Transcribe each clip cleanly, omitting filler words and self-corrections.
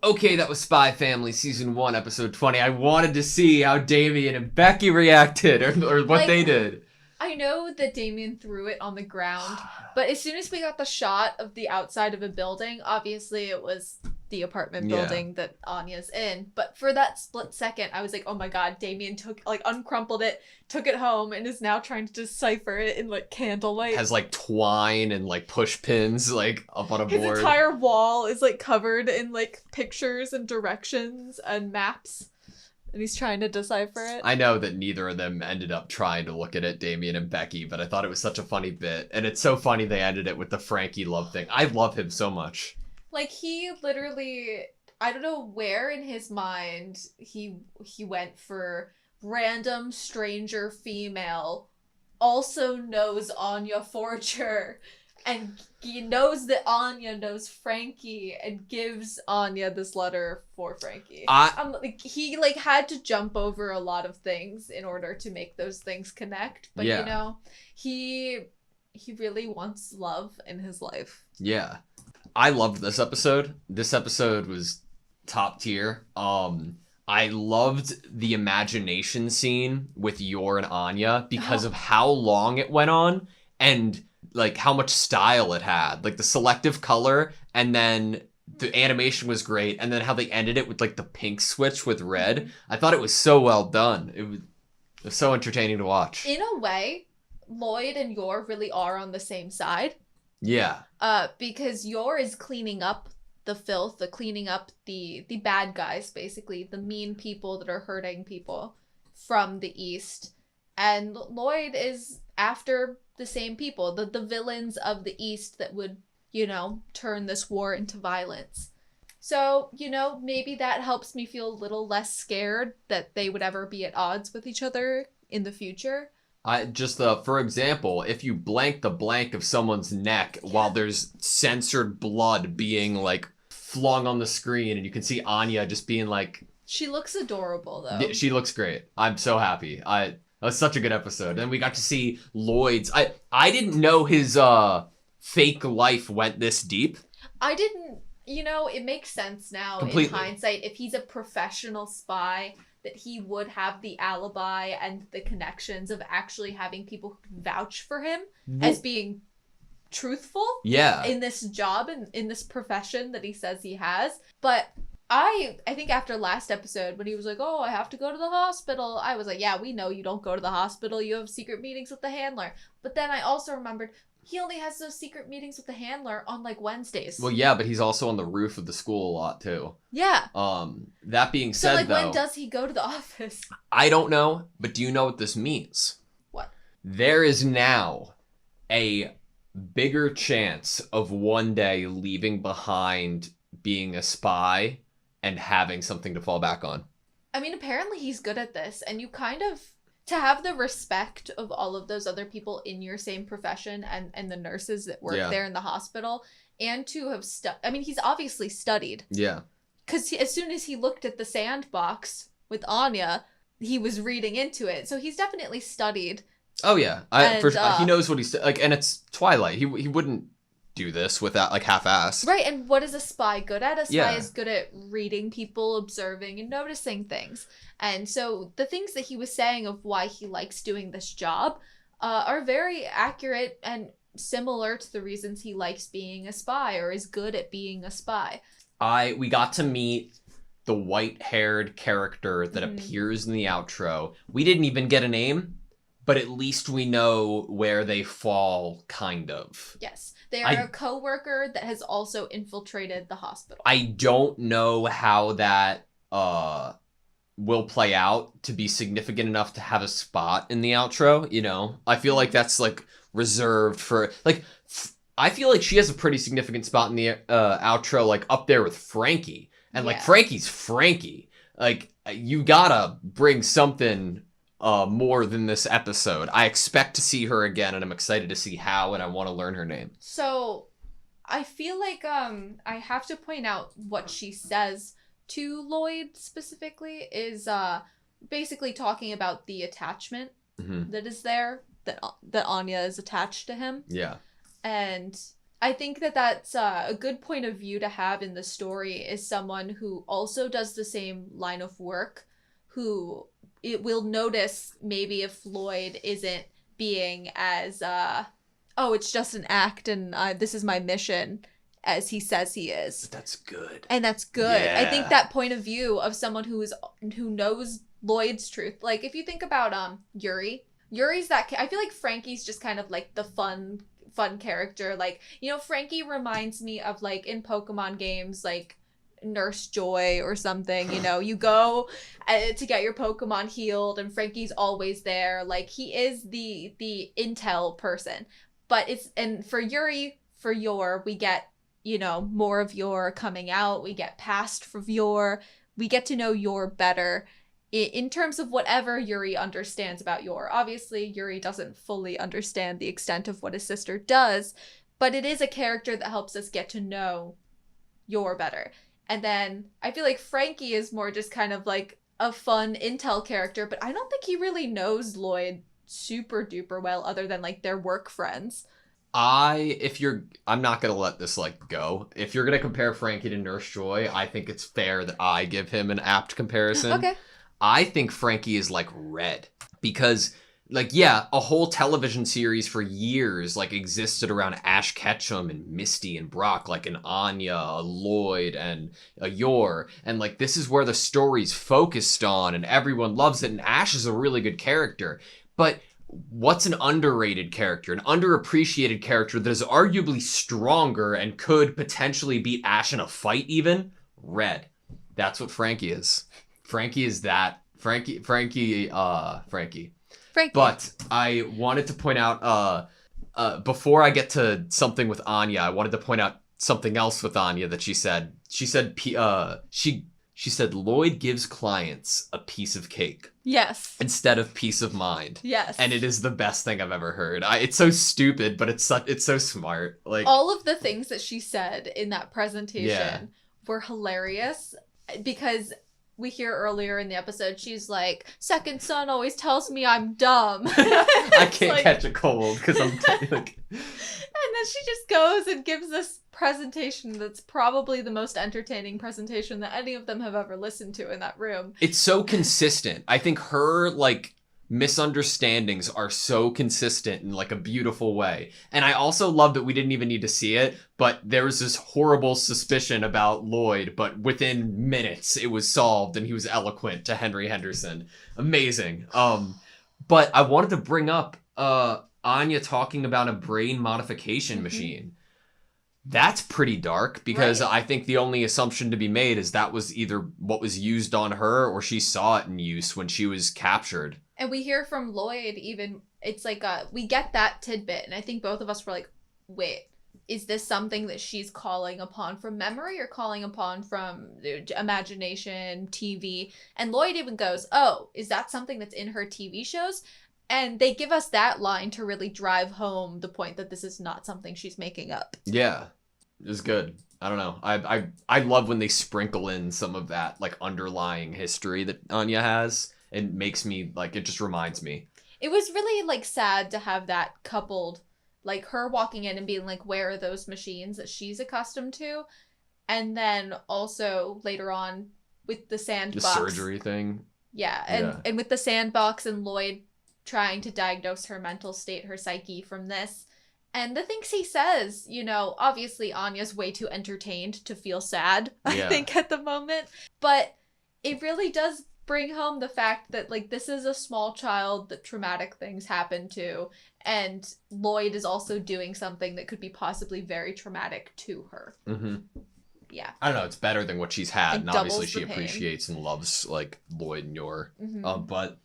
Okay, that was Spy Family Season 1, Episode 20. I wanted to see how Damien and Becky reacted or what they did. I know that Damien threw it on the ground, but as soon as we got the shot of the outside of a building, obviously it was the apartment building that Anya's in. But for that split second, I was like, oh my god, Damien uncrumpled it, took it home, and is now trying to decipher it in, candlelight. Has, twine and, push pins, up on a board. His entire wall is, covered in, pictures and directions and maps. And he's trying to decipher it. I know that neither of them ended up trying to look at it, Damien and Becky, but I thought it was such a funny bit. And it's so funny they ended it with the Frankie love thing. I love him so much. He literally, I don't know where in his mind he went for random stranger female, also knows Anya Forger, and he knows that Anya knows Frankie and gives Anya this letter for Frankie. He had to jump over a lot of things in order to make those things connect, but he really wants love in his life. Yeah. I loved this episode. This episode was top tier. I loved the imagination scene with Yor and Anya because of how long it went on and how much style it had. The selective color, and then the animation was great, and then how they ended it with the pink switch with red. I thought it was so well done. It was so entertaining to watch. In a way, Lloyd and Yor really are on the same side. Yeah. Because Yor is cleaning up the filth, cleaning up the bad guys, basically, the mean people that are hurting people from the East. And Lloyd is after the same people, the villains of the East that would, turn this war into violence. So, maybe that helps me feel a little less scared that they would ever be at odds with each other in the future. For example, if you blank the blank of someone's neck while there's censored blood being flung on the screen, and you can see Anya just being she looks adorable though. She looks great. I'm so happy. That was such a good episode. And we got to see Lloyd's. I didn't know his fake life went this deep. I didn't. It makes sense now in hindsight. If he's a professional spy, that he would have the alibi and the connections of actually having people who can vouch for him as being truthful in this job and in this profession that he says he has. But I think after last episode, when he was like, oh, I have to go to the hospital, I was like, yeah, we know you don't go to the hospital. You have secret meetings with the handler. But then I also remembered he only has those secret meetings with the handler on Wednesdays. Well, yeah, but he's also on the roof of the school a lot too. Yeah. That being said, though, when does he go to the office? I don't know, but do you know what this means? What? There is now a bigger chance of one day leaving behind being a spy and having something to fall back on. I mean, apparently he's good at this, and you to have the respect of all of those other people in your same profession and the nurses that work there in the hospital, and to have he's obviously studied. Yeah. Because as soon as he looked at the sandbox with Anya, he was reading into it. So he's definitely studied. Oh, yeah. He knows what he's... and it's Twilight. He wouldn't do this without, half-ass. Right, and what is a spy good at? A spy is good at reading people, observing, and noticing things. And so the things that he was saying of why he likes doing this job are very accurate and similar to the reasons he likes being a spy or is good at being a spy. We got to meet the white-haired character that appears in the outro. We didn't even get a name, but at least we know where they fall, kind of. Yes. They are a co-worker that has also infiltrated the hospital. I don't know how that will play out to be significant enough to have a spot in the outro, I feel like that's, reserved for... I feel like she has a pretty significant spot in the outro, up there with Frankie. And, Frankie's Frankie. You gotta bring something... more than this episode. I expect to see her again, and I'm excited to see how, and I want to learn her name. So, I feel like I have to point out what she says to Lloyd specifically is basically talking about the attachment that is there, that Anya is attached to him. Yeah. And I think that that's a good point of view to have in the story, is someone who also does the same line of work, who it will notice maybe if Lloyd isn't being as, oh, it's just an act and this is my mission, as he says he is. That's good. And that's good. Yeah. I think that point of view of someone who knows Lloyd's truth. Like, if you think about Yuri's that I feel like Frankie's just kind of like the fun character. Like, you know, Frankie reminds me of, like, in Pokemon games, like Nurse Joy or something. You know, you go to get your Pokemon healed and Frankie's always there. Like, he is the intel person. But and for Yuri, for Yor, we get, you know, more of Yor coming out. We get past for Yor. We get to know Yor better in terms of whatever Yuri understands about Yor. Obviously, Yuri doesn't fully understand the extent of what his sister does, but it is a character that helps us get to know Yor better. And then I feel like Frankie is more just kind of like a fun intel character, but I don't think he really knows Lloyd super duper well, other than like their work friends. I'm not gonna let this like go. If you're gonna compare Frankie to Nurse Joy, I think it's fair that I give him an apt comparison. Okay. I think Frankie is like Red, because like, yeah, a whole television series for years like existed around Ash Ketchum and Misty and Brock, like an Anya, a Lloyd, and a Yor, and like this is where the story's focused on and everyone loves it, and Ash is a really good character. But what's an underrated character, an underappreciated character that is arguably stronger and could potentially beat Ash in a fight even? Red. That's what Frankie is. Frankie is that. Frankie. But I wanted to point out, before I get to something with Anya, I wanted to point out something else with Anya that she said. She said Lloyd gives clients a piece of cake. Yes. Instead of peace of mind. Yes. And it is the best thing I've ever heard. It's so stupid, but it's so smart. Like, all of the things that she said in that presentation were hilarious, because we hear earlier in the episode, she's like, second son always tells me I'm dumb. I can't catch a cold because I'm like... And then she just goes and gives this presentation that's probably the most entertaining presentation that any of them have ever listened to in that room. It's so consistent. I think her, like, misunderstandings are so consistent in, like, a beautiful way. And I also love that we didn't even need to see it, but there was this horrible suspicion about Lloyd, but within minutes it was solved and he was eloquent to Henry Henderson. Amazing. But I wanted to bring up Anya talking about a brain modification machine. That's pretty dark, because I think the only assumption to be made is that was either what was used on her or she saw it in use when she was captured. And we hear from Lloyd even, it's like, we get that tidbit, and I think both of us were like, wait, is this something that she's calling upon from memory or calling upon from imagination, TV? And Lloyd even goes, oh, is that something that's in her TV shows? And they give us that line to really drive home the point that this is not something she's making up. Yeah, it was good. I don't know. I love when they sprinkle in some of that, like, underlying history that Anya has. It makes me, like, it just reminds me. It was really, like, sad to have that coupled, like, her walking in and being like, where are those machines that she's accustomed to? And then also later on with the sandbox. The surgery thing. Yeah, and with the sandbox and Lloyd trying to diagnose her mental state, her psyche from this. And the things he says, you know, obviously Anya's way too entertained to feel sad, I think, at the moment. But it really does bring home the fact that, like, this is a small child that traumatic things happen to, and Lloyd is also doing something that could be possibly very traumatic to her. Mm-hmm. Yeah. I don't know, it's better than what she's had, and obviously she pain. Appreciates and loves, like, Lloyd and Yor. But...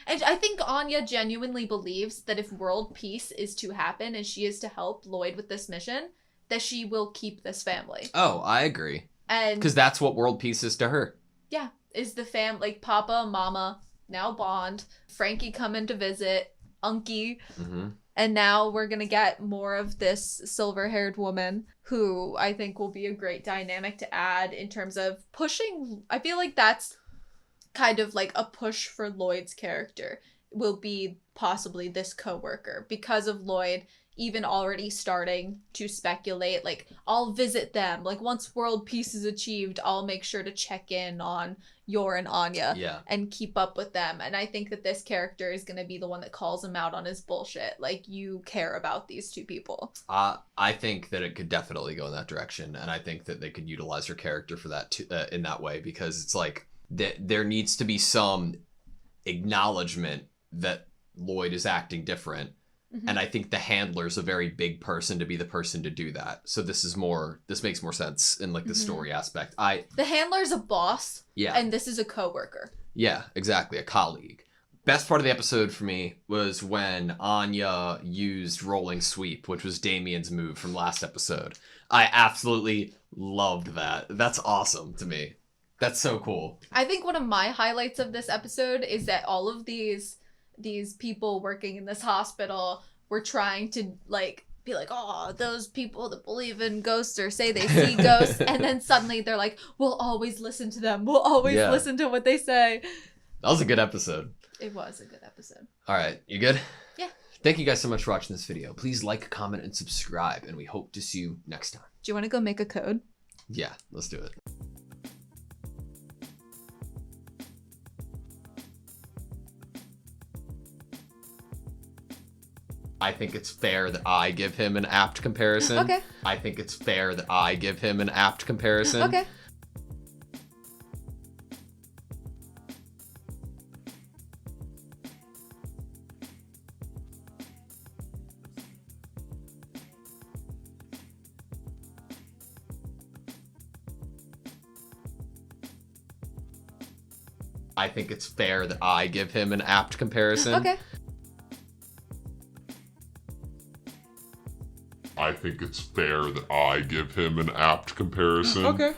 And I think Anya genuinely believes that if world peace is to happen and she is to help Lloyd with this mission, that she will keep this family. Oh, I agree. And because that's what world peace is to her. Yeah, is the like Papa, Mama, now Bond, Frankie coming to visit, Unky, and now we're gonna get more of this silver-haired woman who I think will be a great dynamic to add in terms of pushing. I feel like that's kind of like a push for Lloyd's character will be possibly this coworker. Because of Lloyd, even already starting to speculate, like, I'll visit them. Like, once world peace is achieved, I'll make sure to check in on Yor and Anya and keep up with them. And I think that this character is going to be the one that calls him out on his bullshit. Like, you care about these two people. I think that it could definitely go in that direction. And I think that they could utilize her character for that in that way, because it's like there needs to be some acknowledgement that Lloyd is acting different. And I think the handler's a very big person to be the person to do that. So this makes more sense in like the story aspect. The handler's a boss. Yeah. And this is a coworker. Yeah, exactly. A colleague. Best part of the episode for me was when Anya used rolling sweep, which was Damien's move from last episode. I absolutely loved that. That's awesome to me. That's so cool. I think one of my highlights of this episode is that all of these people working in this hospital were trying to like be like, oh, those people that believe in ghosts or say they see ghosts, and then suddenly they're like, we'll always listen to them, we'll always listen to what they say. That was a good episode. It was a good episode. All right, you good? Yeah. Thank you guys so much for watching this video. Please like, comment, and subscribe, and we hope to see you next time. Do you want to go make a code? Yeah, let's do it. I think it's fair that I give him an apt comparison. Okay. I think it's fair that I give him an apt comparison. Okay. I think it's fair that I give him an apt comparison. Okay. I think it's fair that I give him an apt comparison. Okay.